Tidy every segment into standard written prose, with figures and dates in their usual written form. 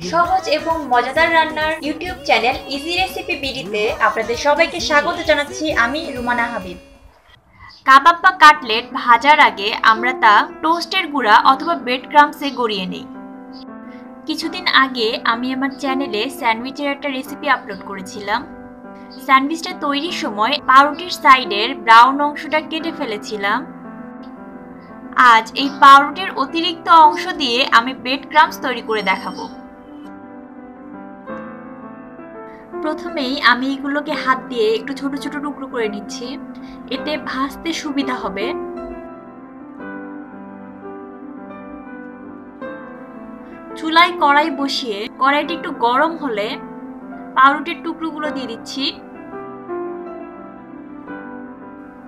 সহজ এবং মজাদার রান্নার ইউটিউব চ্যানেল ইজি রেসিপি বিডিতে আপনাদের সবাইকে স্বাগত জানাচ্ছি। আমি রুমানা হাবিব। কাবাব বা কাটলেট ভাজার আগে আমরা তা টোস্টের গুঁড়া অথবা ব্রেড ক্রাম্বসে গড়িয়ে নিই। কিছুদিন আগে আমি আমার চ্যানেলে স্যান্ডউইচের একটা রেসিপি আপলোড করেছিলাম। স্যান্ডউইচটা তৈরির সময় পাউরুটির সাইডের ব্রাউন অংশটা কেটে ফেলেছিলাম। আজ এই পাউরুটির অতিরিক্ত অংশ দিয়ে আমি ব্রেড ক্রাম্বস তৈরি করে দেখাবো। প্রথমেই আমি এগুলোকে হাত দিয়ে একটু ছোট ছোট টুকরো করে নিচ্ছি, এতে ভাজতে সুবিধা হবে। চুলায় কড়াই বসিয়ে কড়াইটি একটু গরম হলে পাউরুটির টুকরোগুলো দিয়ে দিচ্ছি।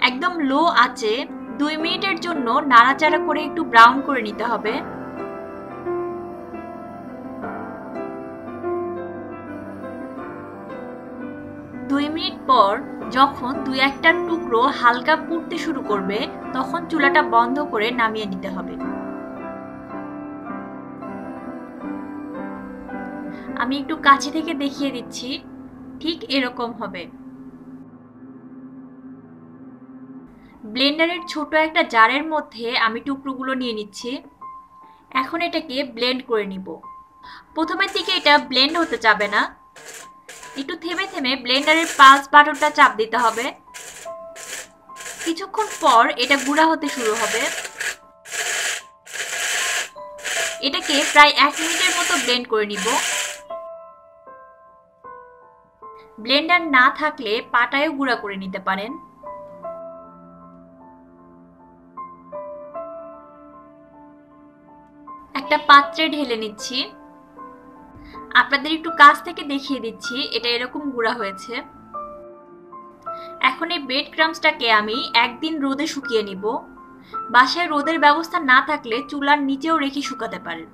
একদম লো আঁচে 2 মিনিটের জন্য নাড়াচাড়া করে একটু ব্রাউন করে নিতে হবে। দুই মিনিট পর যখন 2-1টা টুকরো হালকা পুড়তে শুরু করবে তখন চুলাটা বন্ধ করে নামিয়ে নিতে হবে। আমি একটু কাছে থেকে দেখিয়ে দিচ্ছি, ঠিক এরকম হবে। ব্লেন্ডারের ছোট একটা জারের মধ্যে আমি টুকরোগুলো নিয়ে নিচ্ছি। এখন এটাকে ব্লেন্ড করে নিব। প্রথমের দিকে এটা ব্লেন্ড হতে যাবে না, একটু থেমে থেমে ব্লেন্ডারের পালস বাটনটা চাপ দিতে হবে। কিছুক্ষণ পর এটা গুঁড়া হতে শুরু হবে। এটাকে প্রায় 1 মিনিটের মতো ব্লেন্ড করে নিব। ব্লেন্ডার না থাকলে পাটায়ও গুঁড়া করে নিতে পারেন। একটা পাত্রে ঢেলে নিচ্ছি। আপনাদের একটু কাছ থেকে দেখিয়ে দিচ্ছি, এটা এরকম গুঁড়া হয়েছে। এখন এই ব্রেড ক্রাম্বসটাকে আমি একদিন রোদে শুকিয়ে নিব। বাসায় রোদের ব্যবস্থা না থাকলে চুলার নিচেও রেখে শুকাতে পারেন।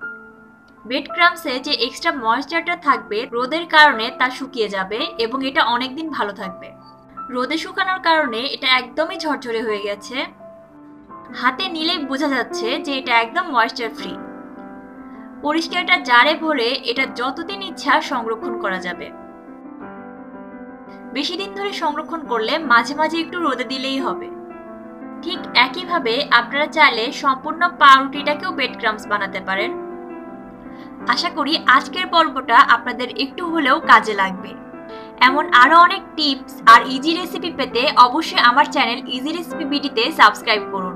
ব্রেড ক্রাম্বসে যে এক্সট্রা ময়েশ্চারটা থাকবে রোদের কারণে তা শুকিয়ে যাবে এবং এটা অনেকদিন ভালো থাকবে। রোদে শুকানোর কারণে এটা একদমই ঝরঝরে হয়ে গেছে। হাতে নিলেই বোঝা যাচ্ছে যে এটা একদম ময়েশ্চার ফ্রি। পরিষ্কার একটা জারে ভরে এটা যতদিন ইচ্ছা সংরক্ষণ করা যাবে। বেশি দিন ধরে সংরক্ষণ করলে মাঝে মাঝে একটু রোদে দিলেই হবে। ঠিক একইভাবে আপনারা চাইলে সম্পূর্ণ পাউরুটিটাকেও ব্রেড ক্রাম্বস বানাতে পারেন। আশা করি আজকের পর্বটা আপনাদের একটু হলেও কাজে লাগবে। এমন আরো অনেক টিপস আর ইজি রেসিপি পেতে অবশ্যই আমার চ্যানেল ইজি রেসিপি বিডিতে সাবস্ক্রাইব করুন।